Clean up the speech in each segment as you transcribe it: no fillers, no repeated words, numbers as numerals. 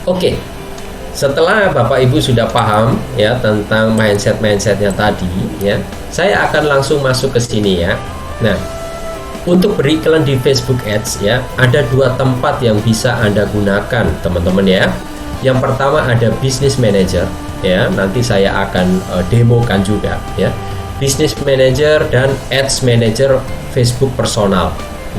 Oke, setelah Bapak Ibu sudah paham ya tentang mindsetnya tadi ya, saya akan langsung masuk ke sini ya. Nah, untuk beriklan di Facebook Ads ya, ada dua tempat yang bisa Anda gunakan teman-teman ya. Yang pertama ada Business Manager ya, nanti saya akan demokan juga ya. Business Manager dan Ads Manager Facebook personal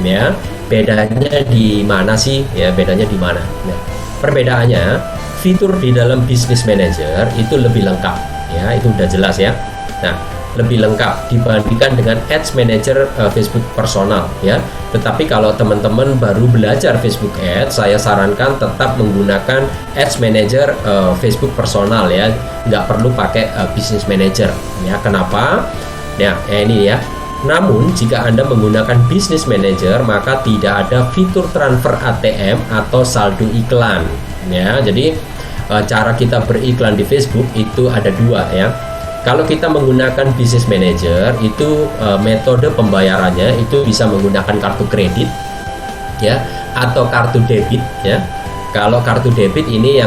ya. Bedanya di mana sih ya? Bedanya di mana? Nah, perbedaannya, fitur di dalam Business Manager itu lebih lengkap ya, itu udah jelas ya. Nah, lebih lengkap dibandingkan dengan Ads Manager Facebook personal ya. Tetapi kalau teman-teman baru belajar Facebook Ads, saya sarankan tetap menggunakan Ads Manager Facebook personal ya, nggak perlu pakai Business Manager ya. Kenapa? Nah, ini ya. Namun jika Anda menggunakan Business Manager, maka tidak ada fitur transfer ATM atau saldo iklan ya. Jadi cara kita beriklan di Facebook itu ada dua ya. Kalau kita menggunakan Business Manager itu metode pembayarannya itu bisa menggunakan kartu kredit ya atau kartu debit ya. Kalau kartu debit ini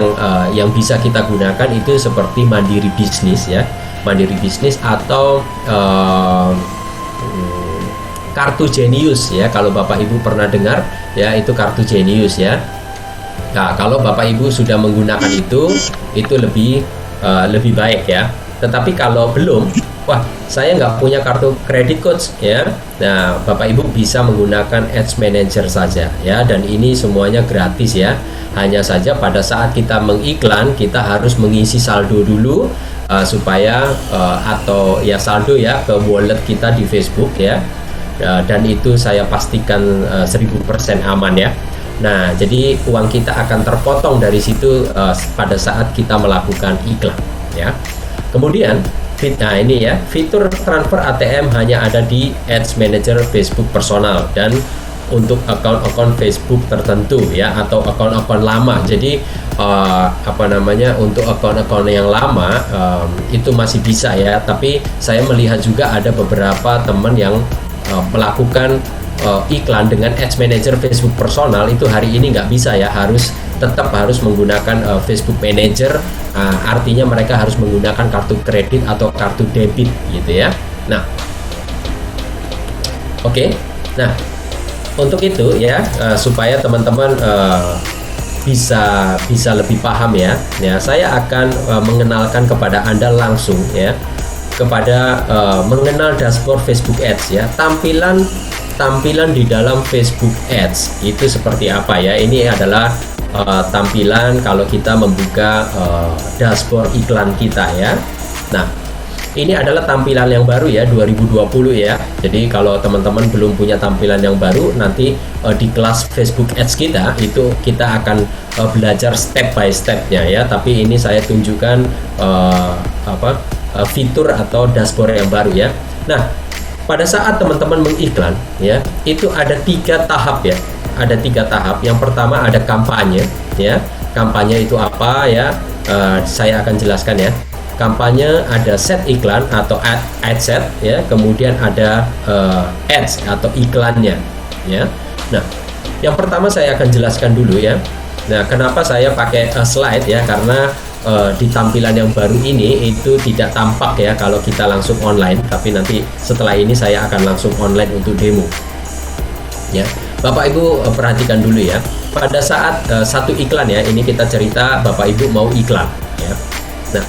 yang bisa kita gunakan itu seperti Mandiri Bisnis ya, Mandiri Bisnis atau kartu Genius ya. Kalau Bapak Ibu pernah dengar ya, itu kartu Genius ya. Nah, kalau Bapak Ibu sudah menggunakan itu lebih baik ya. Tetapi kalau belum, wah saya nggak punya kartu kredit coach ya. Nah, Bapak Ibu bisa menggunakan Ads Manager saja ya. Dan ini semuanya gratis ya. Hanya saja pada saat kita mengiklan, kita harus mengisi saldo dulu supaya atau ya saldo ya ke wallet kita di Facebook ya. Dan itu saya pastikan 1000% aman ya. Nah, jadi uang kita akan terpotong dari situ pada saat kita melakukan iklan ya. Kemudian, nah ini ya, fitur transfer ATM hanya ada di Ads Manager Facebook personal dan untuk akun-akun Facebook tertentu ya, atau akun-akun lama. Jadi untuk akun-akun yang lama itu masih bisa ya. Tapi saya melihat juga ada beberapa teman yang melakukan iklan dengan Ads Manager Facebook personal itu hari ini nggak bisa ya, tetap harus menggunakan Facebook Manager. Artinya mereka harus menggunakan kartu kredit atau kartu debit gitu ya. Nah, oke. Nah, untuk itu ya supaya teman-teman bisa lebih paham ya. Saya akan mengenalkan kepada Anda langsung ya kepada mengenal dashboard Facebook Ads ya. Tampilan di dalam Facebook Ads itu seperti apa ya? Ini adalah tampilan kalau kita membuka dashboard iklan kita ya. Nah, ini adalah tampilan yang baru ya 2020 ya. Jadi kalau teman-teman belum punya tampilan yang baru, nanti di kelas Facebook Ads kita itu kita akan belajar step by stepnya ya. Tapi ini saya tunjukkan fitur atau dashboard yang baru ya. Nah, pada saat teman-teman mengiklan ya, itu ada 3 tahap ya. Ada 3 tahap. Yang pertama ada kampanye ya. Kampanye itu apa ya? Saya akan jelaskan ya. Kampanye ada set iklan atau ad set ya. Kemudian ada ads atau iklannya ya. Nah, yang pertama saya akan jelaskan dulu ya. Nah, kenapa saya pakai slide ya? Karena di tampilan yang baru ini itu tidak tampak ya kalau kita langsung online, tapi nanti setelah ini saya akan langsung online untuk demo ya. Bapak Ibu perhatikan dulu ya, pada saat satu iklan ya, ini kita cerita Bapak Ibu mau iklan ya. Nah,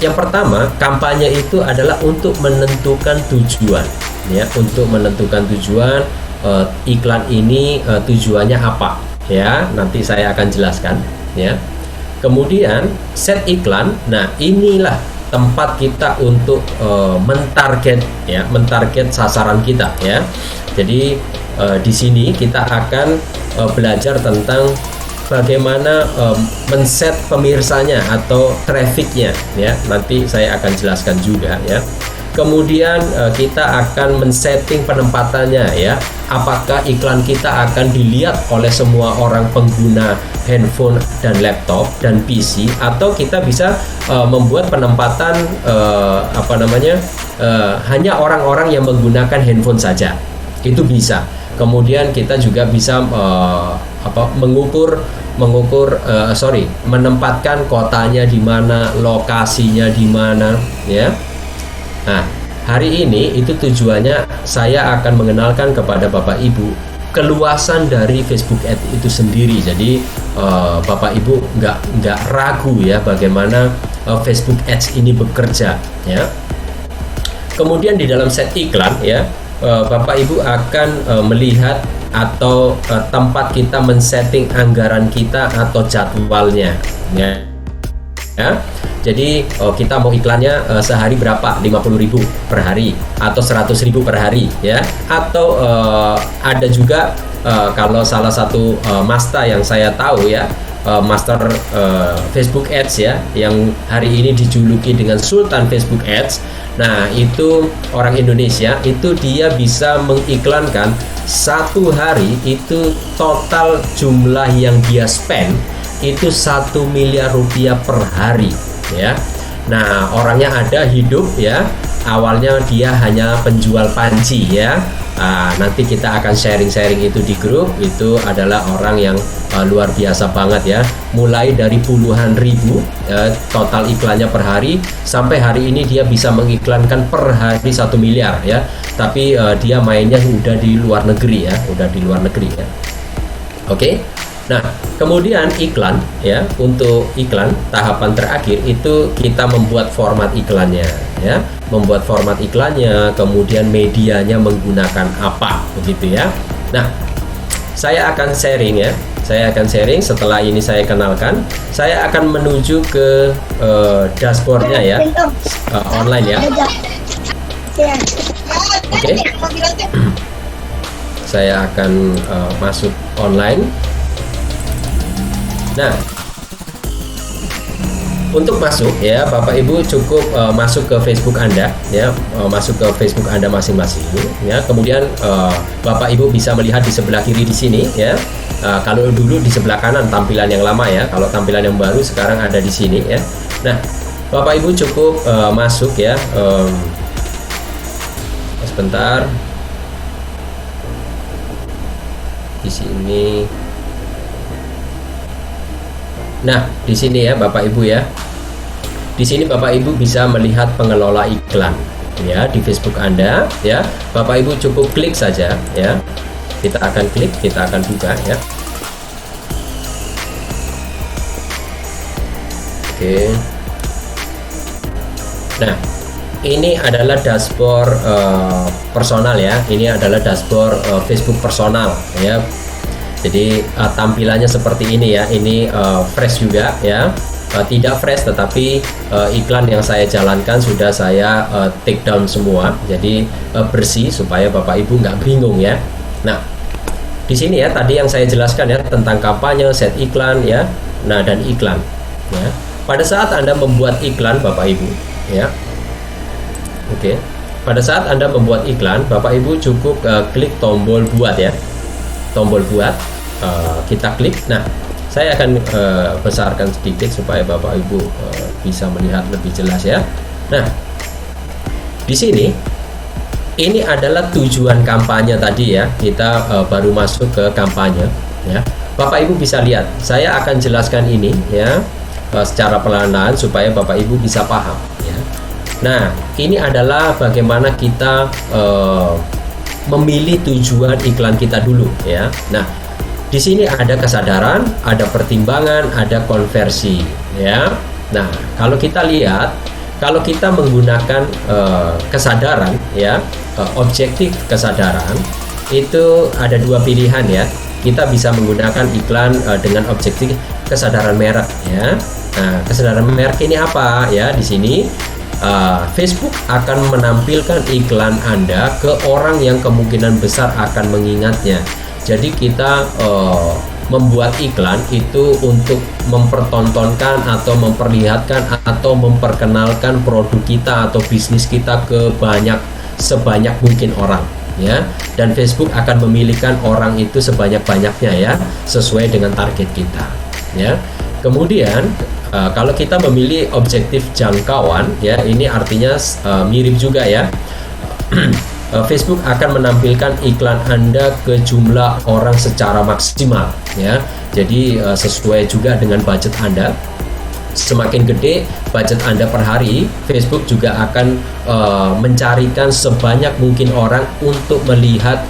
yang pertama kampanye itu adalah untuk menentukan tujuan ya, untuk menentukan tujuan iklan ini tujuannya apa ya, nanti saya akan jelaskan ya. Kemudian set iklan, nah inilah tempat kita untuk mentarget sasaran kita ya. Jadi di sini kita akan belajar tentang bagaimana men-set pemirsanya atau trafficnya ya. Nanti saya akan jelaskan juga ya. Kemudian kita akan men-setting penempatannya ya. Apakah iklan kita akan dilihat oleh semua orang pengguna handphone dan laptop dan PC, atau kita bisa membuat penempatan hanya orang-orang yang menggunakan handphone saja. Itu bisa. Kemudian kita juga bisa mengukur menempatkan kotanya di mana, lokasinya di mana, ya. Nah, hari ini itu tujuannya saya akan mengenalkan kepada Bapak Ibu keluasan dari Facebook Ads itu sendiri. Jadi Bapak Ibu nggak ragu ya bagaimana Facebook Ads ini bekerja, ya. Kemudian di dalam set iklan, ya, Bapak Ibu akan melihat atau tempat kita men-setting anggaran kita atau jadwalnya, ya. Jadi kita mau iklannya sehari berapa, 50.000 per hari atau 100.000 per hari, ya. Atau ada juga kalau salah satu master yang saya tahu, ya, master Facebook Ads, ya, yang hari ini dijuluki dengan Sultan Facebook Ads. Nah, itu orang Indonesia, itu dia bisa mengiklankan satu hari itu total jumlah yang dia spend itu 1 miliar rupiah per hari, ya. Nah, orangnya ada, hidup, ya. Awalnya dia hanya penjual panci, ya. Nanti kita akan sharing-sharing itu di grup. Itu adalah orang yang luar biasa banget, ya. Mulai dari puluhan ribu total iklannya per hari, sampai hari ini dia bisa mengiklankan per hari 1 miliar, ya. Tapi dia mainnya udah di luar negeri, ya. Udah di luar negeri, ya. Oke. Nah, kemudian iklan, ya, untuk iklan tahapan terakhir itu kita membuat format iklannya, ya, membuat format iklannya, kemudian medianya menggunakan apa, begitu, ya. Nah, saya akan sharing, ya, saya akan sharing. Setelah ini saya kenalkan, saya akan menuju ke dashboardnya, ya, online, ya. Oke. Saya akan masuk online. Nah, untuk masuk, ya, Bapak Ibu cukup masuk ke Facebook Anda, ya, masuk ke Facebook Anda masing-masing, ya. Kemudian Bapak Ibu bisa melihat di sebelah kiri di sini, ya. Kalau dulu di sebelah kanan tampilan yang lama, ya. Kalau tampilan yang baru sekarang ada di sini, ya. Nah, Bapak Ibu cukup masuk, ya. Sebentar. Di sini. Nah, di sini, ya, Bapak Ibu, ya. Di sini Bapak Ibu bisa melihat pengelola iklan, ya, di Facebook Anda, ya. Bapak Ibu cukup klik saja, ya. Kita akan klik, kita akan buka, ya. Oke. Nah, ini adalah dashboard personal, ya. Ini adalah dashboard Facebook personal, ya. Jadi tampilannya seperti ini, ya. Ini fresh juga, ya. Tidak fresh, tetapi iklan yang saya jalankan sudah saya take down semua. Jadi bersih supaya Bapak Ibu nggak bingung, ya. Nah, di sini, ya, tadi yang saya jelaskan, ya, tentang kampanye, set iklan, ya. Nah, dan iklan, ya. Pada saat Anda membuat iklan, Bapak Ibu, ya. Oke. Pada saat Anda membuat iklan, Bapak Ibu cukup klik tombol buat, ya. Tombol buat. Kita klik. Nah, saya akan besarkan sedikit supaya Bapak Ibu bisa melihat lebih jelas, ya. Nah, di sini ini adalah tujuan kampanye tadi, ya. Kita baru masuk ke kampanye, ya. Bapak Ibu bisa lihat. Saya akan jelaskan ini, ya, secara pelan-pelan supaya Bapak Ibu bisa paham, ya. Nah, ini adalah bagaimana kita memilih tujuan iklan kita dulu, ya. Nah, di sini ada kesadaran, ada pertimbangan, ada konversi, ya. Nah, kalau kita lihat, kalau kita menggunakan kesadaran, ya, objektif kesadaran, itu ada dua pilihan, ya. Kita bisa menggunakan iklan dengan objektif kesadaran merek, ya. Nah, kesadaran merek ini apa, ya? Di sini Facebook akan menampilkan iklan Anda ke orang yang kemungkinan besar akan mengingatnya. Jadi kita membuat iklan itu untuk mempertontonkan atau memperlihatkan atau memperkenalkan produk kita atau bisnis kita ke sebanyak mungkin orang, ya. Dan Facebook akan memilihkan orang itu sebanyak-banyaknya, ya, sesuai dengan target kita, ya. Kemudian kalau kita memilih objektif jangkauan, ya, ini artinya mirip juga, ya. Facebook akan menampilkan iklan Anda ke jumlah orang secara maksimal, ya. Jadi sesuai juga dengan budget Anda. Semakin gede budget Anda per hari, Facebook juga akan mencarikan sebanyak mungkin orang untuk melihat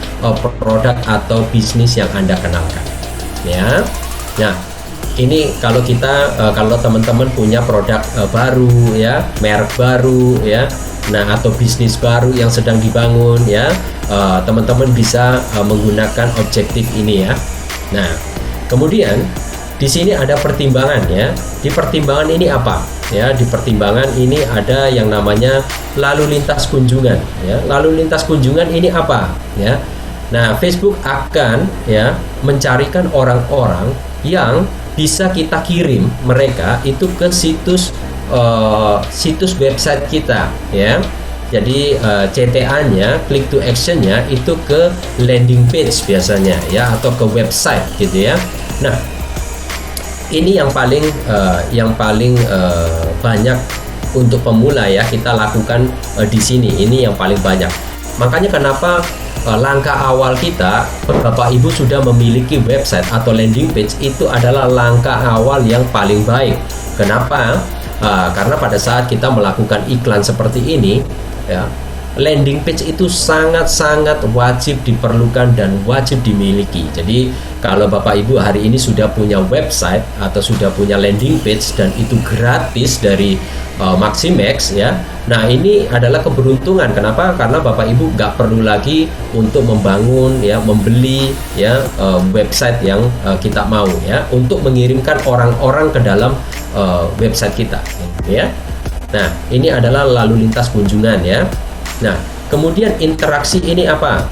produk atau bisnis yang Anda kenalkan. Ya, nah ini kalau kalau teman-teman punya produk baru, ya, merek baru, ya, nah atau bisnis baru yang sedang dibangun, ya, teman-teman bisa menggunakan objektif ini, ya. Nah, kemudian di sini ada pertimbangan, ya. Di pertimbangan ini apa? Ya, di pertimbangan ini ada yang namanya lalu lintas kunjungan, ya. Lalu lintas kunjungan ini apa, ya? Nah, Facebook akan, ya, mencarikan orang-orang yang bisa kita kirim mereka itu ke situs website kita, ya. Jadi CTA-nya, click to action-nya itu ke landing page biasanya, ya, atau ke website gitu, ya. Nah, ini yang paling banyak untuk pemula, ya, kita lakukan di sini. Ini yang paling banyak. Makanya kenapa langkah awal kita, Bapak Ibu sudah memiliki website atau landing page, itu adalah langkah awal yang paling baik. Kenapa? Karena pada saat kita melakukan iklan seperti ini, ya, landing page itu sangat-sangat wajib diperlukan dan wajib dimiliki. Jadi kalau Bapak Ibu hari ini sudah punya website atau sudah punya landing page dan itu gratis dari Maximex, ya. Nah, ini adalah keberuntungan. Kenapa? Karena Bapak Ibu nggak perlu lagi untuk membangun, ya, membeli, ya, website yang kita mau, ya, untuk mengirimkan orang-orang ke dalam website kita, ya. Nah, ini adalah lalu lintas kunjungan, ya. Nah, kemudian interaksi ini apa?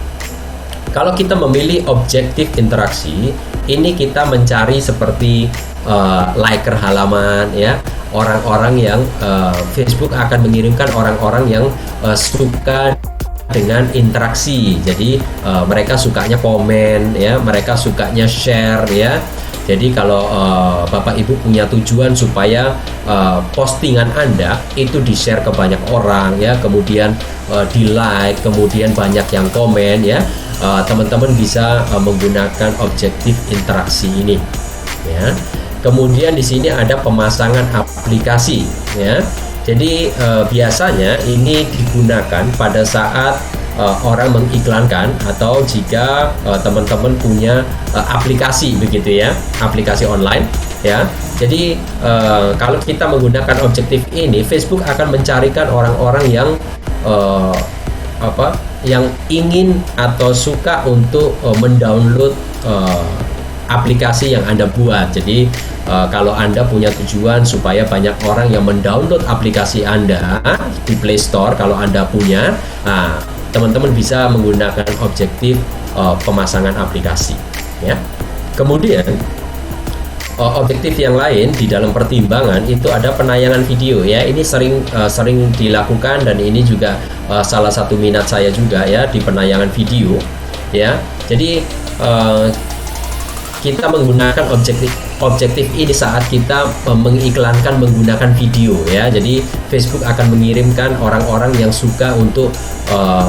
Kalau kita memilih objektif interaksi, ini kita mencari seperti liker halaman, ya, orang-orang yang Facebook akan mengirimkan orang-orang yang suka dengan interaksi. Jadi mereka sukanya komen, ya, mereka sukanya share, ya. Jadi kalau Bapak Ibu punya tujuan supaya postingan Anda itu di-share ke banyak orang, ya, kemudian di-like, kemudian banyak yang komen, ya, teman-teman bisa menggunakan objektif interaksi ini, ya. Kemudian di sini ada pemasangan aplikasi, ya. Jadi biasanya ini digunakan pada saat orang mengiklankan atau jika teman-teman punya aplikasi begitu, ya, aplikasi online, ya. Jadi kalau kita menggunakan objektif ini, Facebook akan mencarikan orang-orang yang yang ingin atau suka untuk mendownload aplikasi yang Anda buat. Jadi kalau Anda punya tujuan supaya banyak orang yang mendownload aplikasi Anda di Play Store, kalau Anda punya, teman-teman bisa menggunakan objektif pemasangan aplikasi, ya. Kemudian objektif yang lain di dalam pertimbangan itu ada penayangan video, ya. Ini sering dilakukan dan ini juga salah satu minat saya juga, ya, di penayangan video, ya. Jadi kita menggunakan objektif ini saat kita mengiklankan menggunakan video, ya. Jadi Facebook akan mengirimkan orang-orang yang suka untuk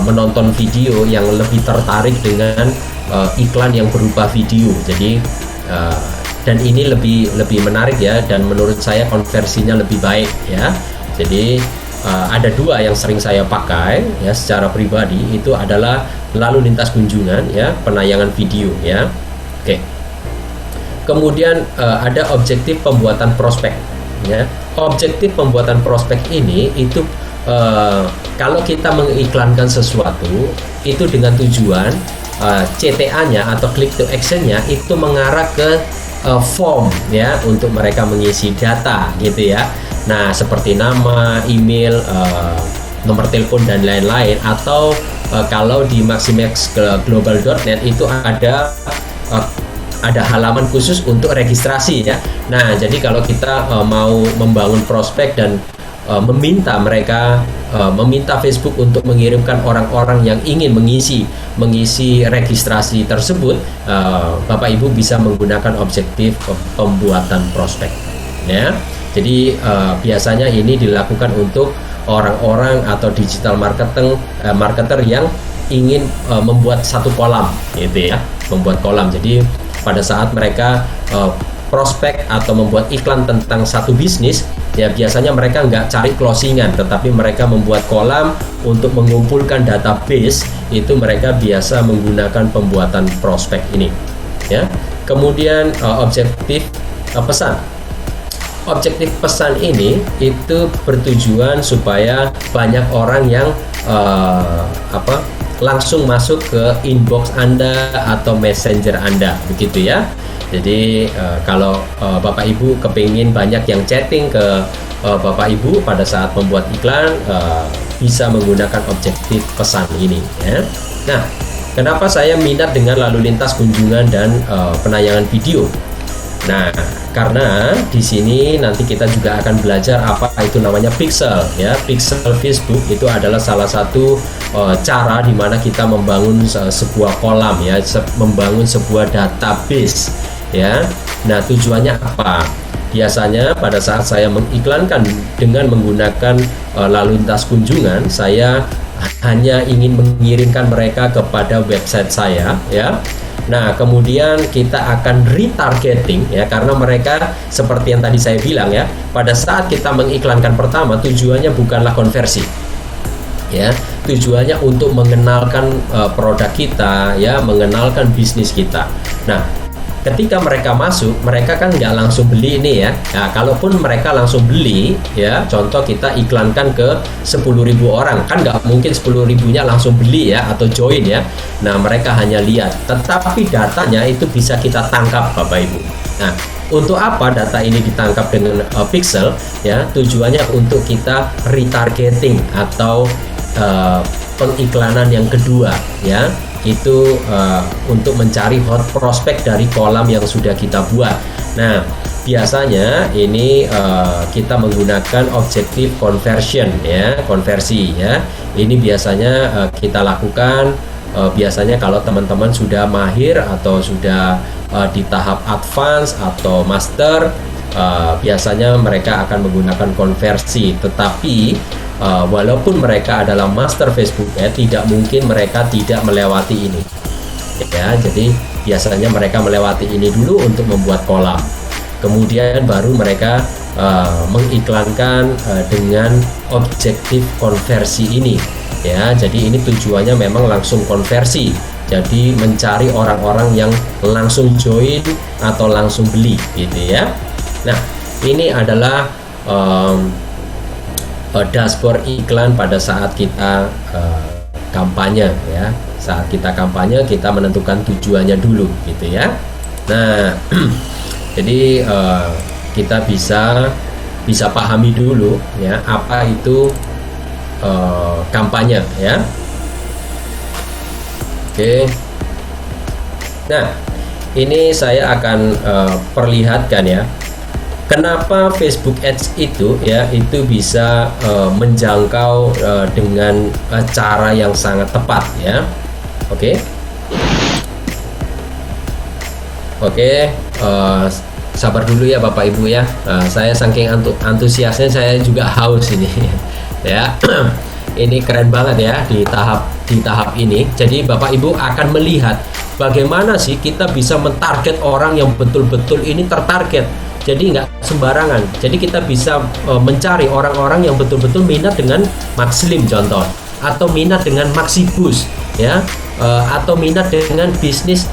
menonton video, yang lebih tertarik dengan iklan yang berupa video. Jadi dan ini lebih menarik, ya, dan menurut saya konversinya lebih baik, ya. Jadi ada dua yang sering saya pakai, ya, secara pribadi, itu adalah lalu lintas kunjungan, ya, penayangan video, ya. Oke. Kemudian ada objektif pembuatan prospek, ya. Objektif pembuatan prospek ini itu kalau kita mengiklankan sesuatu itu dengan tujuan CTA-nya atau click to action-nya itu mengarah ke form, ya, untuk mereka mengisi data gitu, ya. Nah, seperti nama, email, nomor telepon dan lain-lain. Atau kalau di maximexglobal.net itu ada halaman khusus untuk registrasi, ya. Nah, jadi kalau kita mau membangun prospek dan meminta Facebook untuk mengirimkan orang-orang yang ingin mengisi registrasi tersebut, Bapak Ibu bisa menggunakan objektif pembuatan prospek, ya. Jadi biasanya ini dilakukan untuk orang-orang atau digital marketer yang ingin membuat satu kolam, gitu, ya, membuat kolam. Jadi pada saat mereka prospek atau membuat iklan tentang satu bisnis, ya biasanya mereka nggak cari closingan, tetapi mereka membuat kolam untuk mengumpulkan database. Itu mereka biasa menggunakan pembuatan prospek ini, ya. Kemudian objektif pesan. Objektif pesan ini itu bertujuan supaya banyak orang yang langsung masuk ke inbox Anda atau messenger Anda, begitu ya. Jadi kalau Bapak Ibu kepingin banyak yang chatting ke Bapak Ibu pada saat membuat iklan, bisa menggunakan objektif pesan ini, ya. Nah, kenapa saya minat dengan lalu lintas kunjungan dan penayangan video? Nah, karena di sini nanti kita juga akan belajar apa itu namanya pixel, ya. Pixel Facebook itu adalah salah satu cara di mana kita membangun sebuah kolam, ya, membangun sebuah database, ya. Nah, tujuannya apa? Biasanya pada saat saya mengiklankan dengan menggunakan lalu lintas kunjungan, saya hanya ingin mengirimkan mereka kepada website saya, ya. Nah, kemudian kita akan retargeting, ya, karena mereka seperti yang tadi saya bilang, ya, pada saat kita mengiklankan pertama tujuannya bukanlah konversi, ya, tujuannya untuk mengenalkan produk kita, ya, mengenalkan bisnis kita. Nah, ketika mereka masuk, mereka kan nggak langsung beli ini, ya. Nah, kalaupun mereka langsung beli, ya, contoh kita iklankan ke 10.000 orang, kan nggak mungkin 10.000-nya langsung beli, ya, atau join, ya. Nah, mereka hanya lihat, tetapi datanya itu bisa kita tangkap, Bapak Ibu. Nah, untuk apa data ini ditangkap dengan pixel, ya? Tujuannya untuk kita retargeting atau pengiklanan yang kedua, ya. Itu untuk mencari hot prospect dari kolam yang sudah kita buat. Nah, biasanya ini kita menggunakan objektif conversion, ya, konversi, ya. Ini biasanya kita lakukan biasanya kalau teman-teman sudah mahir atau sudah di tahap advance atau master, biasanya mereka akan menggunakan konversi. Tetapi walaupun mereka adalah master Facebook, ya, tidak mungkin mereka tidak melewati ini, ya. Jadi biasanya mereka melewati ini dulu untuk membuat kolam, kemudian baru mereka mengiklankan dengan objektif konversi ini, ya. Jadi ini tujuannya memang langsung konversi, jadi mencari orang-orang yang langsung join atau langsung beli, gitu ya. Nah, ini adalah dashboard iklan pada saat kita kampanye, ya. Saat kita kampanye, kita menentukan tujuannya dulu, gitu ya. Nah, jadi kita bisa pahami dulu, ya, apa itu kampanye, ya. Oke. Nah, ini saya akan perlihatkan, ya, kenapa Facebook Ads itu, ya, itu bisa menjangkau dengan cara yang sangat tepat, ya. Oke. Sabar dulu ya Bapak Ibu, ya. Saya saking antusiasnya saya juga haus ini, ya. Ini keren banget, ya, di tahap ini. Jadi Bapak Ibu akan melihat bagaimana sih kita bisa mentarget orang yang betul-betul ini tertarget. Jadi nggak sembarangan. Jadi kita bisa mencari orang-orang yang betul-betul minat dengan Maxlim contoh, atau minat dengan Maxibus, ya, atau minat dengan bisnis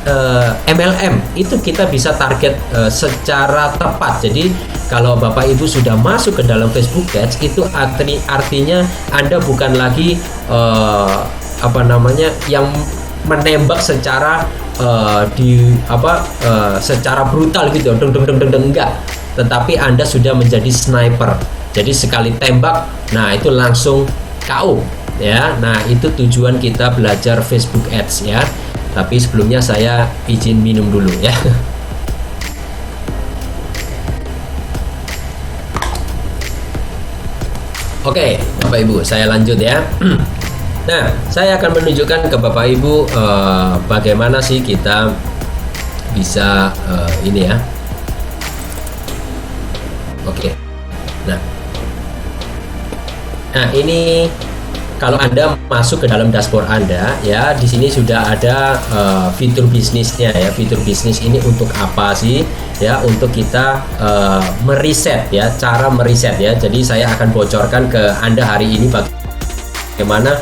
MLM. Itu kita bisa target secara tepat. Jadi kalau Bapak Ibu sudah masuk ke dalam Facebook Ads, itu artinya Anda bukan lagi yang menembak secara secara brutal gitu, enggak, tetapi Anda sudah menjadi sniper. Jadi sekali tembak, nah itu langsung KO, ya. Nah, itu tujuan kita belajar Facebook Ads, ya. Tapi sebelumnya saya izin minum dulu, ya. Oke, Bapak Ibu, saya lanjut, ya. Nah, saya akan menunjukkan ke Bapak Ibu bagaimana sih kita bisa ini, ya. Oke. Nah, ini kalau Anda masuk ke dalam dashboard Anda, ya di sini sudah ada fitur bisnisnya ya. Fitur bisnis ini untuk apa sih? Ya, untuk kita meriset ya, cara meriset ya. Jadi saya akan bocorkan ke Anda hari ini bagaimana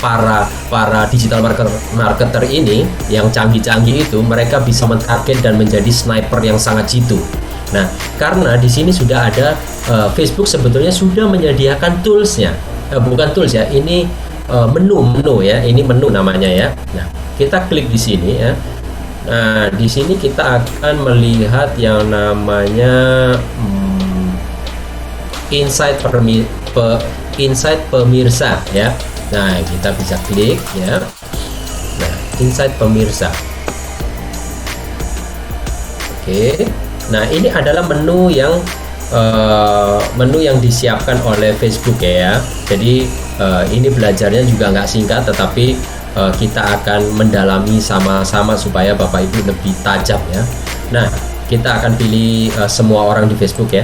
para digital marketer ini yang canggih-canggih itu mereka bisa mentarget dan menjadi sniper yang sangat jitu. Nah, karena di sini sudah ada Facebook sebetulnya sudah menyediakan toolsnya. Bukan tools ya, ini menu ya, ini menu namanya ya. Nah, kita klik di sini ya. Nah, di sini kita akan melihat yang namanya insight pemirsa ya. Nah, kita bisa klik ya. Nah, insight pemirsa. Oke. Nah, ini adalah menu yang disiapkan oleh Facebook ya. Jadi ini belajarnya juga nggak singkat, tetapi kita akan mendalami sama-sama supaya Bapak Ibu lebih tajam ya. Nah, kita akan pilih semua orang di Facebook ya.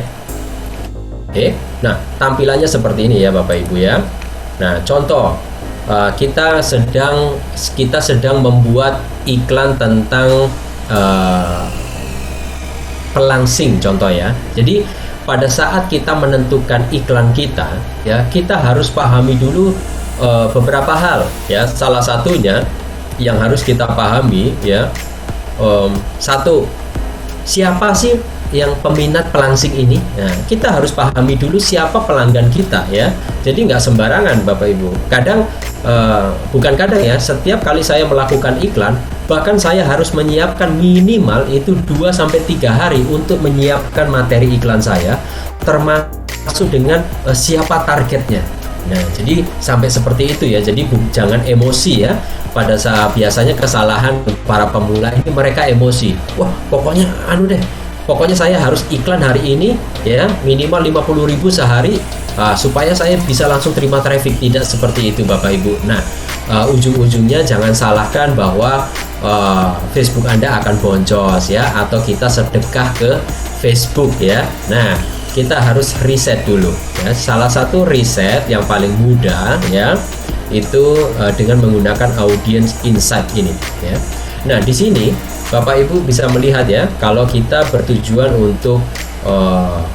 Oke. Nah, tampilannya seperti ini ya Bapak Ibu ya. Nah, contoh kita sedang membuat iklan tentang pelangsing contoh ya. Jadi pada saat kita menentukan iklan kita ya, kita harus pahami dulu beberapa hal ya. Salah satunya yang harus kita pahami ya, satu, siapa sih yang peminat pelangsing ini? Nah, kita harus pahami dulu siapa pelanggan kita ya. Jadi nggak sembarangan Bapak Ibu. Kadang bukan kadang ya, setiap kali saya melakukan iklan, bahkan saya harus menyiapkan minimal itu 2-3 hari untuk menyiapkan materi iklan saya, termasuk dengan siapa targetnya. Nah, jadi sampai seperti itu ya. Jadi jangan emosi ya. Pada saat biasanya kesalahan para pemula ini, mereka emosi. Wah, pokoknya pokoknya saya harus iklan hari ini ya, minimal 50.000 sehari supaya saya bisa langsung terima traffic. Tidak seperti itu Bapak Ibu. Nah, ujung-ujungnya jangan salahkan bahwa Facebook Anda akan boncos ya, atau kita sedekah ke Facebook ya. Nah, kita harus riset dulu ya. Salah satu riset yang paling mudah ya, itu dengan menggunakan audience insight ini ya. Nah, di sini Bapak Ibu bisa melihat ya, kalau kita bertujuan untuk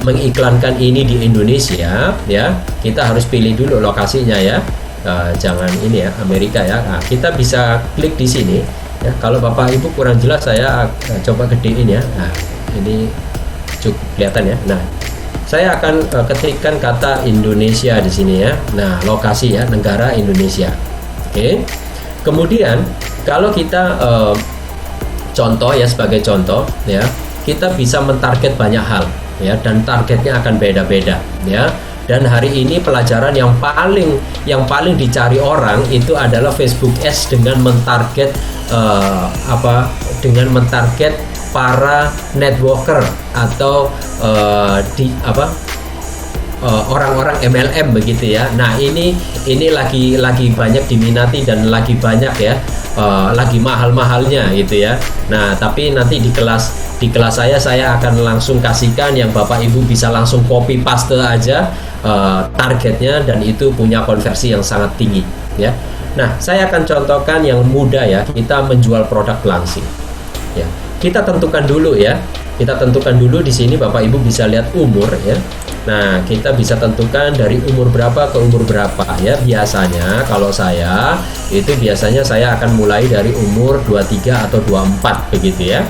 mengiklankan ini di Indonesia ya, kita harus pilih dulu lokasinya ya. Jangan ini ya, Amerika ya. Nah, kita bisa klik di sini ya. Kalau Bapak Ibu kurang jelas, saya coba gedein ya. Nah, ini cukup kelihatan ya. Nah, saya akan ketikkan kata Indonesia di sini ya. Nah, lokasi ya, negara Indonesia. Oke. Kemudian kalau kita contoh ya, sebagai contoh ya, kita bisa mentarget banyak hal ya, dan targetnya akan beda-beda ya. Dan hari ini pelajaran yang paling dicari orang itu adalah Facebook Ads dengan mentarget dengan mentarget para networker atau orang-orang MLM begitu ya. Nah, ini lagi banyak diminati dan lagi banyak ya, lagi mahal-mahalnya gitu ya. Nah, tapi nanti di kelas saya akan langsung kasihkan yang Bapak Ibu bisa langsung copy paste aja targetnya, dan itu punya konversi yang sangat tinggi ya. Nah, saya akan contohkan yang mudah ya, kita menjual produk pelangsing ya. Kita tentukan dulu ya. Kita tentukan dulu di sini, Bapak Ibu bisa lihat umur ya. Nah, kita bisa tentukan dari umur berapa ke umur berapa ya. Biasanya kalau saya akan mulai dari umur 23 atau 24 begitu ya.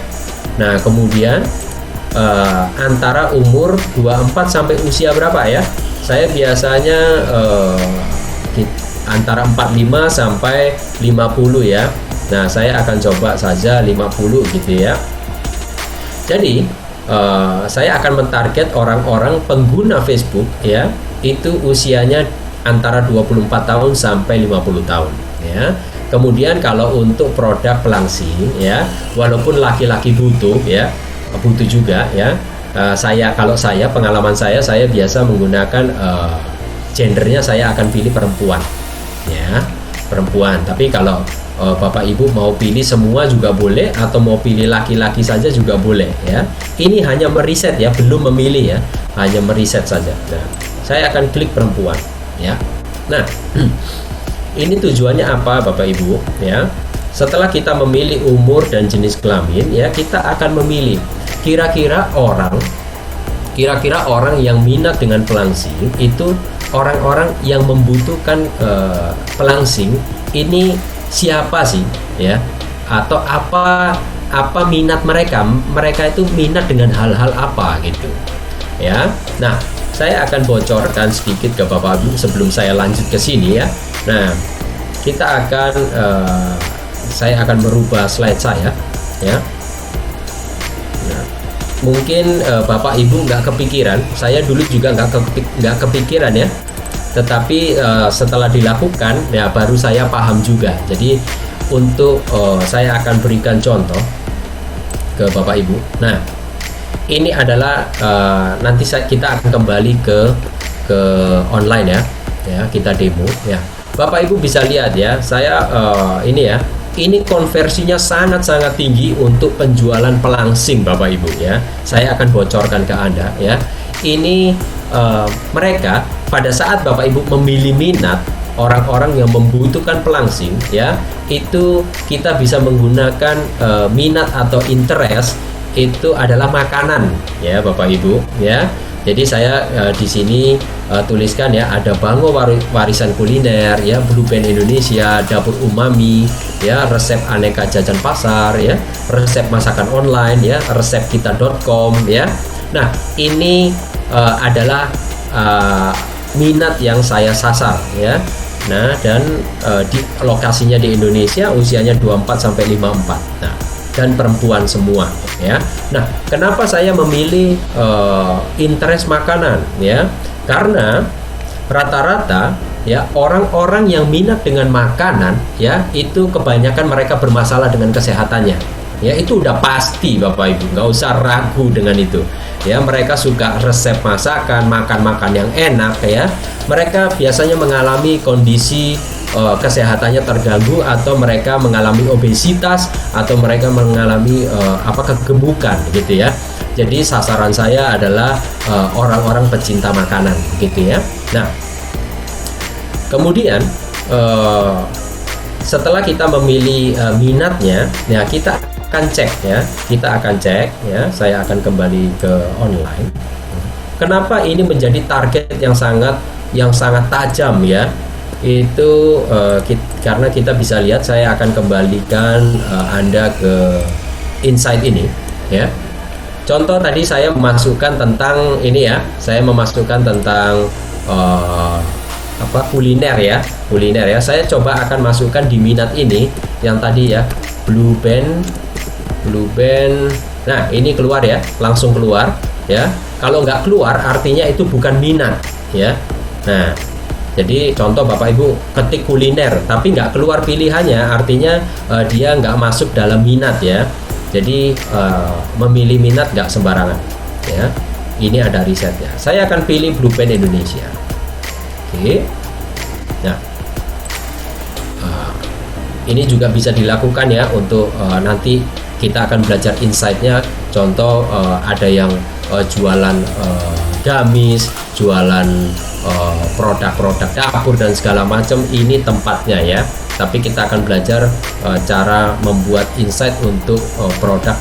Nah, kemudian antara umur 24 sampai usia berapa ya? Saya biasanya antara 45 sampai 50 ya. Nah, saya akan coba saja 50 gitu ya. Jadi saya akan mentarget orang-orang pengguna Facebook ya, itu usianya antara 24 tahun sampai 50 tahun ya. Kemudian kalau untuk produk pelangsing ya, walaupun laki-laki butuh juga ya. Pengalaman saya biasa menggunakan gendernya, saya akan pilih perempuan ya, perempuan. Tapi kalau Bapak Ibu mau pilih semua juga boleh, atau mau pilih laki-laki saja juga boleh ya. Ini hanya meriset ya, belum memilih ya, hanya meriset saja. Nah, saya akan klik perempuan ya. Nah, ini tujuannya apa Bapak Ibu ya? Setelah kita memilih umur dan jenis kelamin ya, kita akan memilih kira-kira orang yang minat dengan pelangsing itu orang-orang yang membutuhkan pelangsing ini siapa sih ya, atau apa minat mereka itu minat dengan hal-hal apa gitu ya. Nah, saya akan bocorkan sedikit ke Bapak Ibu sebelum saya lanjut ke sini ya. Nah, kita akan saya akan merubah slide saya ya. Nah, mungkin Bapak Ibu nggak kepikiran, saya dulu juga nggak kepikiran ya, tetapi setelah dilakukan ya baru saya paham juga. Jadi untuk saya akan berikan contoh ke Bapak Ibu. Nah, ini adalah nanti kita akan kembali ke online ya, kita demo ya. Bapak Ibu bisa lihat ya, saya ini konversinya sangat-sangat tinggi untuk penjualan pelangsing Bapak Ibu ya. Saya akan bocorkan ke Anda ya. Ini mereka pada saat Bapak Ibu memilih minat orang-orang yang membutuhkan pelangsing ya, itu kita bisa menggunakan minat atau interest itu adalah makanan ya Bapak Ibu ya. Jadi saya di sini tuliskan ya, ada Bango Warisan Kuliner ya, Blue Band Indonesia, Dapur Umami ya, resep aneka jajan pasar ya, resep masakan online ya, resepkita.com ya. Nah, ini adalah minat yang saya sasar ya. Nah, dan di lokasinya di Indonesia, usianya 24 sampai 54. Nah, dan perempuan semua ya. Nah, kenapa saya memilih interest makanan ya? Karena rata-rata ya orang-orang yang minat dengan makanan ya, itu kebanyakan mereka bermasalah dengan kesehatannya. Ya, itu udah pasti Bapak Ibu, nggak usah ragu dengan itu. Ya, mereka suka resep masakan, makan-makan yang enak ya. Mereka biasanya mengalami kondisi kesehatannya terganggu, atau mereka mengalami obesitas, atau mereka mengalami kegemukan gitu ya. Jadi sasaran saya adalah orang-orang pecinta makanan gitu ya. Nah, kemudian setelah kita memilih minatnya, ya kita akan cek ya. Saya akan kembali ke online. Kenapa ini menjadi target yang sangat tajam ya? Itu karena kita bisa lihat, saya akan kembalikan Anda ke insight ini ya. Contoh tadi saya memasukkan tentang ini ya, saya memasukkan tentang kuliner ya. Saya coba akan masukkan di minat ini yang tadi ya, Blue Band. Nah, ini keluar ya, langsung keluar ya. Kalau nggak keluar artinya itu bukan minat ya. Nah, jadi contoh Bapak Ibu ketik kuliner tapi nggak keluar pilihannya, artinya dia nggak masuk dalam minat ya. Jadi memilih minat nggak sembarangan ya. Ini ada risetnya. Saya akan pilih Blue Band Indonesia. Oke. Nah, ini juga bisa dilakukan ya untuk nanti kita akan belajar insight-nya. Contoh ada yang jualan gamis, jualan produk-produk dapur dan segala macam, ini tempatnya ya. Tapi kita akan belajar cara membuat insight untuk produk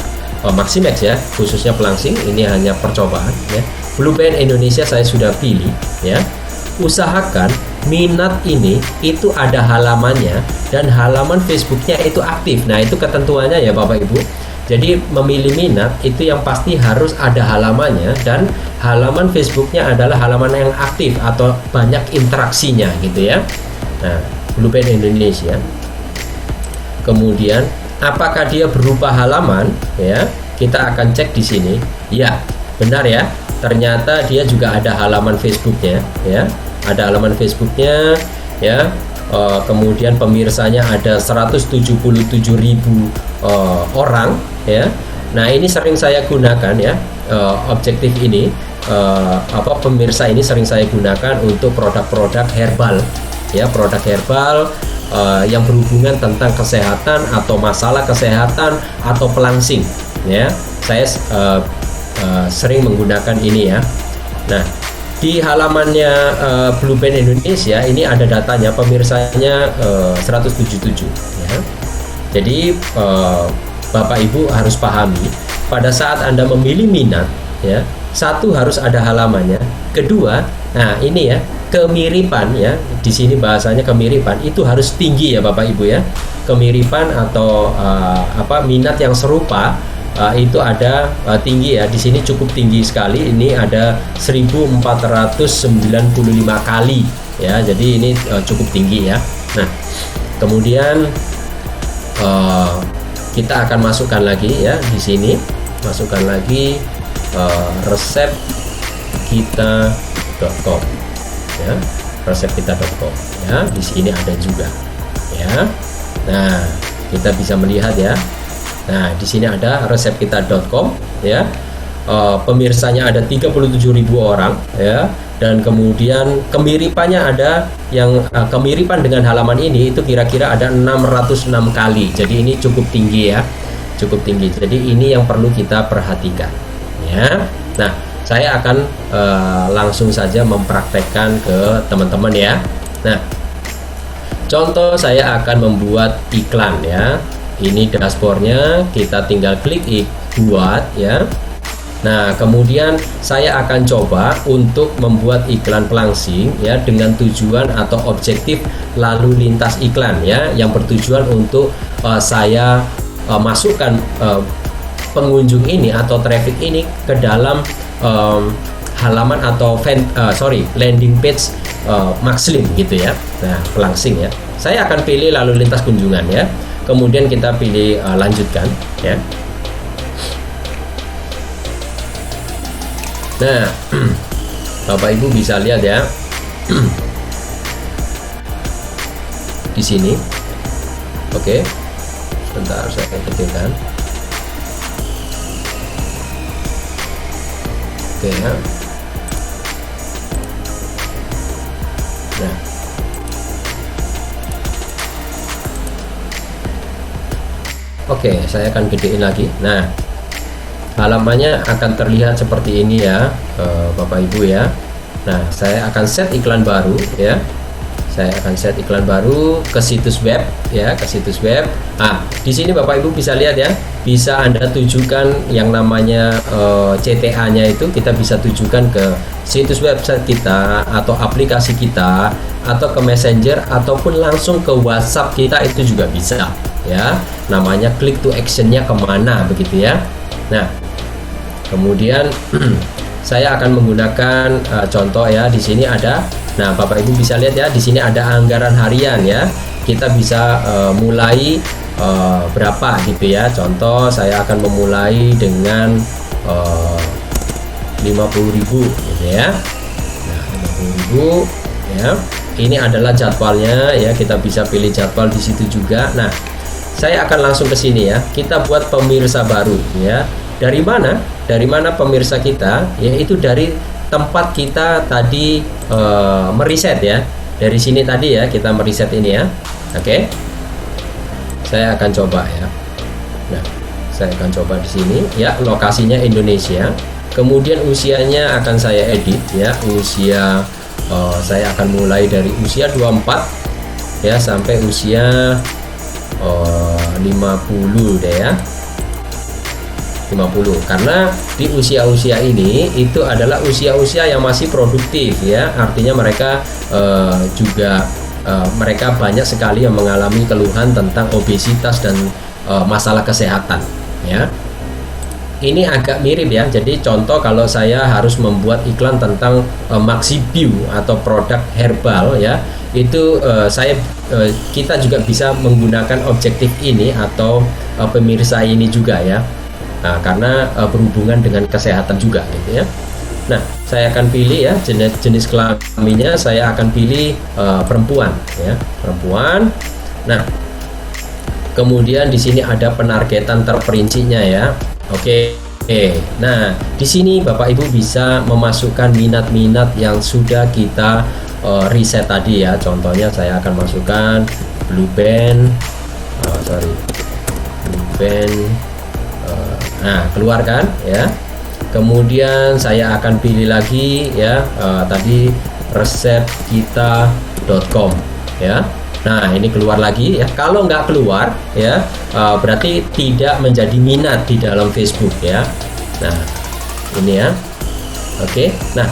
Maximex ya, khususnya pelangsing. Ini hanya percobaan ya. Blue Band Indonesia saya sudah pilih ya. Usahakan minat ini itu ada halamannya dan halaman Facebooknya itu aktif. Nah, itu ketentuannya ya Bapak Ibu. Jadi memilih minat itu yang pasti harus ada halamannya, dan halaman Facebooknya adalah halaman yang aktif atau banyak interaksinya gitu ya. Nah, Blue Band Indonesia. Kemudian apakah dia berupa halaman ya? Kita akan cek di sini. Ya, benar ya. Ternyata dia juga ada halaman Facebooknya ya. Ada halaman Facebooknya ya. Kemudian pemirsanya ada 177.000 orang ya. Nah, ini sering saya gunakan ya. Objektif ini pemirsa ini sering saya gunakan untuk produk-produk herbal ya, produk herbal yang berhubungan tentang kesehatan atau masalah kesehatan atau pelangsing ya. Saya sering menggunakan ini ya. Nah, di halamannya Blue Band Indonesia ini ada datanya, pemirsanya 177 ya. Jadi Bapak Ibu harus pahami, pada saat Anda memilih minat ya, satu harus ada halamannya, kedua, nah ini ya, kemiripan ya, di sini bahasanya kemiripan itu harus tinggi ya Bapak Ibu ya. Kemiripan atau minat yang serupa itu ada tinggi ya, di sini cukup tinggi sekali, ini ada 1495 kali ya, jadi ini cukup tinggi ya. Nah kemudian kita akan masukkan lagi ya, di sini masukkan lagi resep kita.com ya, resepkita.com ya, di sini ada juga ya. Nah kita bisa melihat ya. Nah, di sini ada resepkita.com ya. Pemirsanya ada 37.000 orang ya, dan kemudian kemiripannya ada yang kemiripan dengan halaman ini itu kira-kira ada 606 kali. Jadi ini cukup tinggi ya. Cukup tinggi. Jadi ini yang perlu kita perhatikan ya. Nah, saya akan langsung saja mempraktekkan ke teman-teman ya. Nah, contoh saya akan membuat iklan ya. Ini dashboardnya, kita tinggal klik buat ya. Nah kemudian saya akan coba untuk membuat iklan pelangsing ya, dengan tujuan atau objektif lalu lintas iklan ya, yang bertujuan untuk saya masukkan pengunjung ini atau traffic ini ke dalam halaman atau landing page Maxlink gitu ya. Nah pelangsing ya, saya akan pilih lalu lintas kunjungan ya. Kemudian kita pilih lanjutkan ya. Nah, Bapak Ibu bisa lihat ya. Di sini. Oke. Sebentar saya kecilkan. Oke ya. Nah. Oke, saya akan gedein lagi. Nah, halamannya akan terlihat seperti ini ya, Bapak Ibu ya. Nah, saya akan set iklan baru ya. Saya akan set iklan baru ke situs web ya, ke situs web. Ah, di sini Bapak Ibu bisa lihat ya, bisa Anda tujukan yang namanya CTA-nya itu kita bisa tujukan ke situs website kita atau aplikasi kita atau ke Messenger ataupun langsung ke WhatsApp kita, itu juga bisa ya. Namanya click to action-nya kemana begitu ya. Nah kemudian saya akan menggunakan contoh ya, di sini ada. Nah Bapak Ibu bisa lihat ya, di sini ada anggaran harian ya. Kita bisa mulai berapa gitu ya. Contoh saya akan memulai dengan 50.000 gitu ya. Nah 50.000 ya. Ini adalah jadwalnya ya, kita bisa pilih jadwal di situ juga. Nah saya akan langsung ke sini ya. Kita buat pemirsa baru ya. Dari mana? Dari mana pemirsa kita? Yaitu dari tempat kita tadi meriset ya. Dari sini tadi ya, kita meriset ini ya. Oke. Saya akan coba ya. Nah, saya akan coba di sini ya, lokasinya Indonesia. Kemudian usianya akan saya edit ya. Usia saya akan mulai dari usia 24 ya sampai usia 50 deh ya, 50, karena di usia-usia ini itu adalah usia-usia yang masih produktif ya, artinya mereka juga mereka banyak sekali yang mengalami keluhan tentang obesitas dan masalah kesehatan ya. Ini agak mirip ya, jadi contoh kalau saya harus membuat iklan tentang Maxibio atau produk herbal ya, itu kita juga bisa menggunakan objektif ini atau pemirsa ini juga ya. Nah, karena berhubungan dengan kesehatan juga gitu ya. Nah, saya akan pilih ya jenis kelaminnya, saya akan pilih perempuan ya, perempuan. Nah, kemudian di sini ada penargetan terperincinya ya. Oke. Nah, di sini Bapak Ibu bisa memasukkan minat-minat yang sudah kita riset tadi ya. Contohnya saya akan masukkan Blue Band, Blue Band. Nah, keluarkan ya. kemudian saya akan pilih lagi ya, tadi resepkita.com ya. Nah, ini keluar lagi ya. Kalau nggak keluar ya, berarti tidak menjadi minat di dalam Facebook ya. Nah, ini ya. Oke. Nah,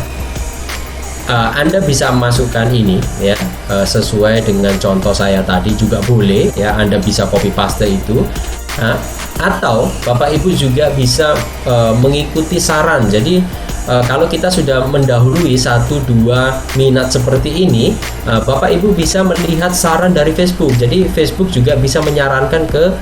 Anda bisa masukkan ini ya, sesuai dengan contoh saya tadi juga boleh ya. Anda bisa copy paste itu. Nah, atau Bapak Ibu juga bisa mengikuti saran. Jadi kalau kita sudah mendahului 1-2 minat seperti ini, Bapak Ibu bisa melihat saran dari Facebook. Jadi Facebook juga bisa menyarankan ke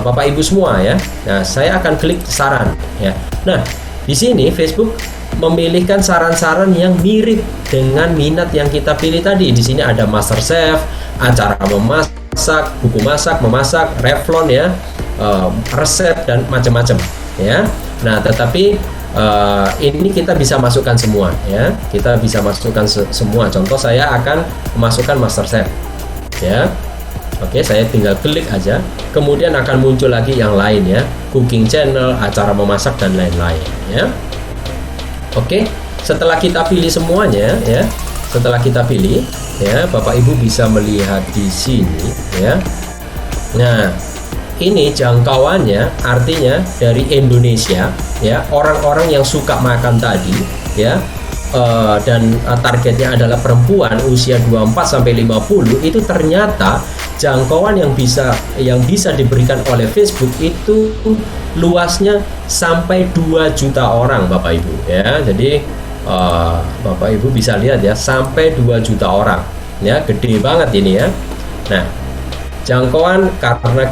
Bapak Ibu semua ya. Nah, saya akan klik saran ya. Nah, di sini Facebook memilihkan saran-saran yang mirip dengan minat yang kita pilih tadi. Di sini ada Master Chef, acara memasak, buku masak, memasak, Revlon ya, resep dan macam-macam ya. Nah, tetapi ini kita bisa masukkan semua ya. Kita bisa masukkan semua. Contoh saya akan memasukkan Master Chef ya. Oke, saya tinggal klik aja. Kemudian akan muncul lagi yang lain ya, cooking channel, acara memasak dan lain-lain ya. Oke, setelah kita pilih semuanya ya, setelah kita pilih ya, Bapak Ibu bisa melihat di sini ya. Nah, ini jangkauannya artinya dari Indonesia ya, orang-orang yang suka makan tadi ya, dan targetnya adalah perempuan usia 24 sampai 50, itu ternyata jangkauan yang bisa diberikan oleh Facebook itu luasnya sampai 2 juta orang Bapak Ibu ya. Jadi Bapak Ibu bisa lihat ya, sampai 2 juta orang ya, gede banget ini ya. Nah, jangkauan karena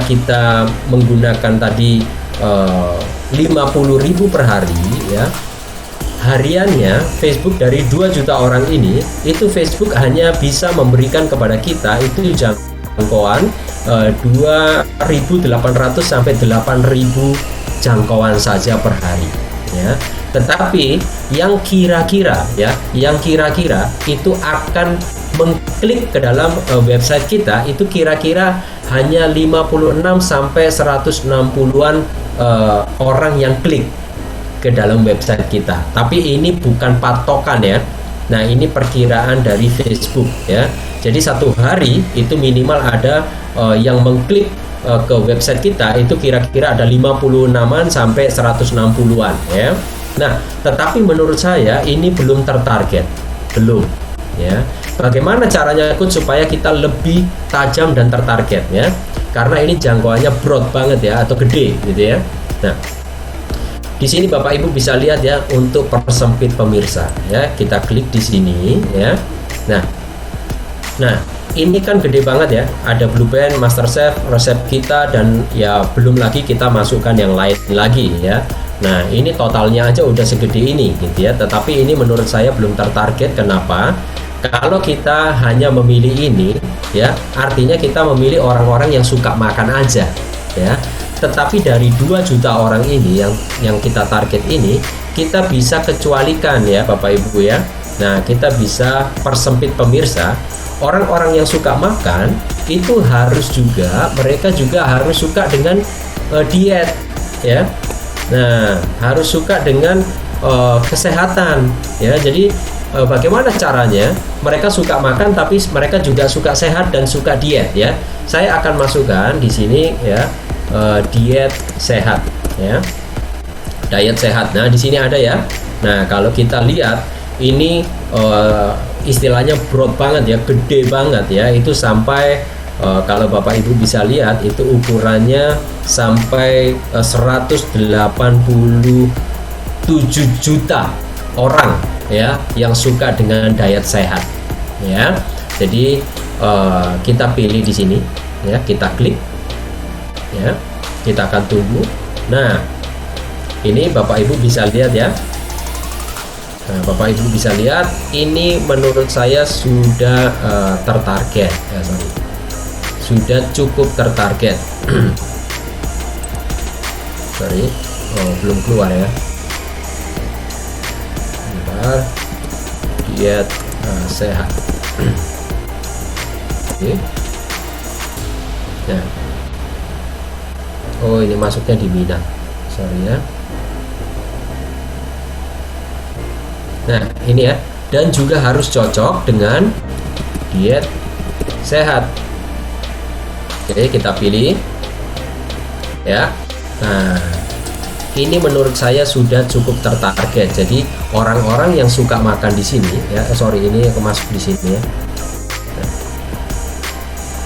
kita menggunakan tadi 50.000 per hari ya, hariannya Facebook dari 2 juta orang ini, itu Facebook hanya bisa memberikan kepada kita itu jangkauan 2.800 sampai 8.000 jangkauan saja per hari ya. Tetapi yang kira-kira itu akan mengklik ke dalam website kita, itu kira-kira hanya 56 sampai 160-an orang yang klik ke dalam website kita. Tapi ini bukan patokan ya. Nah, ini perkiraan dari Facebook ya. Jadi satu hari itu minimal ada yang mengklik ke website kita itu kira-kira ada 56-an sampai 160-an ya. Nah, tetapi menurut saya ini belum tertarget. Belum ya. Bagaimana caranya ikut supaya kita lebih tajam dan tertarget ya? Karena ini jangkauannya broad banget ya, atau gede gitu ya. Nah, di sini Bapak Ibu bisa lihat ya, untuk persempit pemirsa ya, kita klik di sini ya. Nah, ini kan gede banget ya, ada Blue Band, Master Chef, resep kita, dan ya belum lagi kita masukkan yang lain lagi ya. Nah, ini totalnya aja udah segede ini gitu ya. Tetapi ini menurut saya belum tertarget. Kenapa? Kalau kita hanya memilih ini ya, artinya kita memilih orang-orang yang suka makan aja ya. Tetapi dari 2 juta orang ini yang kita target ini, kita bisa kecualikan ya Bapak Ibu ya. Nah, kita bisa persempit pemirsa. Orang-orang yang suka makan itu mereka juga harus suka dengan diet ya. Nah, harus suka dengan kesehatan ya. Jadi bagaimana caranya mereka suka makan tapi mereka juga suka sehat dan suka diet ya. Saya akan masukkan di sini ya, diet sehat ya, diet sehat. Nah, di sini ada ya. Nah, kalau kita lihat ini istilahnya broad banget ya, gede banget ya. Itu sampai kalau Bapak Ibu bisa lihat itu ukurannya sampai 187 juta orang ya yang suka dengan diet sehat ya. Jadi kita pilih di sini ya, kita klik ya, kita akan tunggu. Nah, ini Bapak Ibu bisa lihat ya. Nah, Bapak Ibu bisa lihat ini menurut saya sudah tertarget ya, sudah cukup tertarget. Sorry, belum keluar ya. Bentar. Diet sehat. Oke. Nah, oh ini masuknya di minat. Sorry ya. Nah, ini ya. Dan juga harus cocok dengan diet sehat. Oke, kita pilih ya. Nah, ini menurut saya sudah cukup tertarget. Jadi orang-orang yang suka makan di sini ya, ini masuk di sini ya.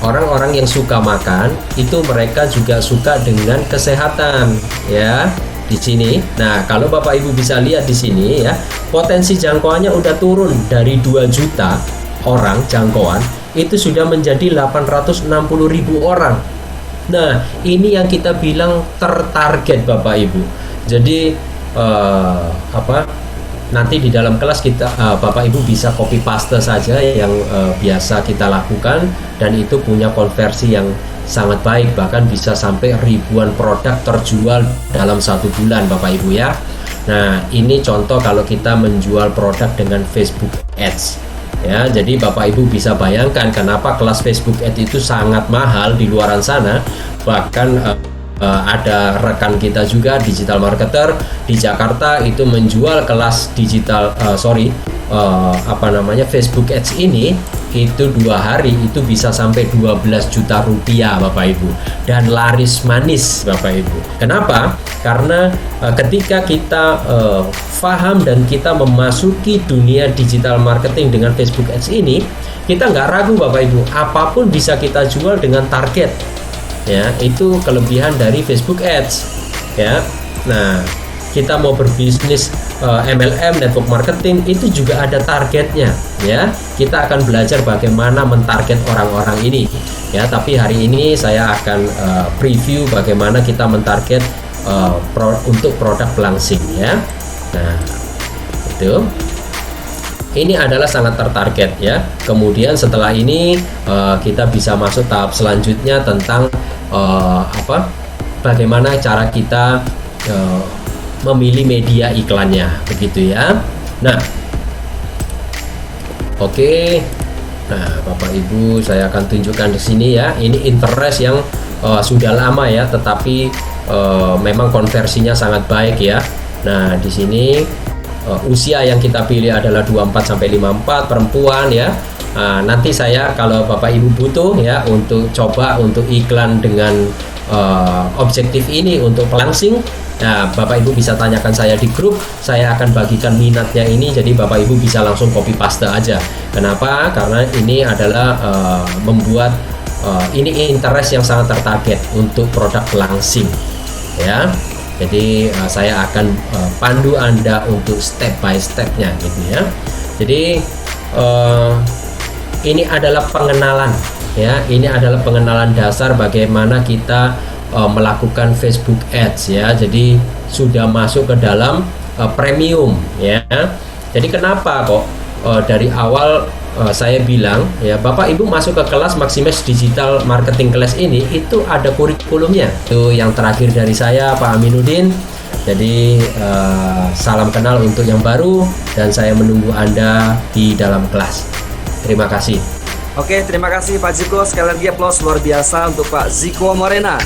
Orang-orang yang suka makan itu mereka juga suka dengan kesehatan ya di sini. Nah, kalau Bapak Ibu bisa lihat di sini ya, potensi jangkauannya udah turun dari 2 juta orang jangkauan itu sudah menjadi 860.000 orang. Nah, ini yang kita bilang tertarget Bapak Ibu. Jadi nanti di dalam kelas kita Bapak Ibu bisa copy paste saja yang biasa kita lakukan, dan itu punya konversi yang sangat baik, bahkan bisa sampai ribuan produk terjual dalam 1 bulan Bapak Ibu ya. Nah, ini contoh kalau kita menjual produk dengan Facebook Ads ya. Jadi Bapak Ibu bisa bayangkan kenapa kelas Facebook Ads itu sangat mahal di luaran sana. Bahkan ada rekan kita juga digital marketer di Jakarta itu menjual kelas digital Facebook Ads ini itu 2 hari itu bisa sampai 12 juta rupiah Bapak Ibu, dan laris manis Bapak Ibu. Kenapa? Karena ketika kita paham dan kita memasuki dunia digital marketing dengan Facebook Ads ini, kita nggak ragu Bapak Ibu, apapun bisa kita jual dengan target. Ya, itu kelebihan dari Facebook Ads ya. Nah, kita mau berbisnis MLM, network marketing, itu juga ada targetnya ya. Kita akan belajar bagaimana mentarget orang-orang ini ya. Tapi hari ini saya akan preview bagaimana kita mentarget untuk produk pelangsing ya. Nah, itu ini adalah sangat tertarget ya. Kemudian setelah ini kita bisa masuk tahap selanjutnya tentang bagaimana cara kita memilih media iklannya, begitu ya. Nah, oke. Nah, Bapak Ibu, saya akan tunjukkan di sini ya. Ini interest yang sudah lama ya, tetapi memang konversinya sangat baik ya. Nah, di sini usia yang kita pilih adalah 24 sampai 54 perempuan ya. Nanti saya kalau Bapak Ibu butuh ya untuk coba untuk iklan dengan objektif ini untuk pelangsing, nah Bapak Ibu bisa tanyakan saya di grup, saya akan bagikan minatnya ini, jadi Bapak Ibu bisa langsung copy paste aja. Kenapa? Karena ini adalah membuat ini interest yang sangat tertarget untuk produk pelangsing ya. Jadi saya akan pandu Anda untuk step by stepnya gitu ya. Jadi ini adalah pengenalan ya. Ini adalah pengenalan dasar bagaimana kita melakukan Facebook Ads ya. Jadi sudah masuk ke dalam premium ya. Jadi kenapa kok dari awal saya bilang ya, Bapak Ibu masuk ke kelas Maximax Digital Marketing Class ini itu ada kurikulumnya. Itu yang terakhir dari saya, Pak Aminuddin. Jadi salam kenal untuk yang baru, dan saya menunggu Anda di dalam kelas. Terima kasih. Oke, terima kasih Pak Ziko. Sekali lagi aplaus luar biasa untuk Pak Ziko Morena.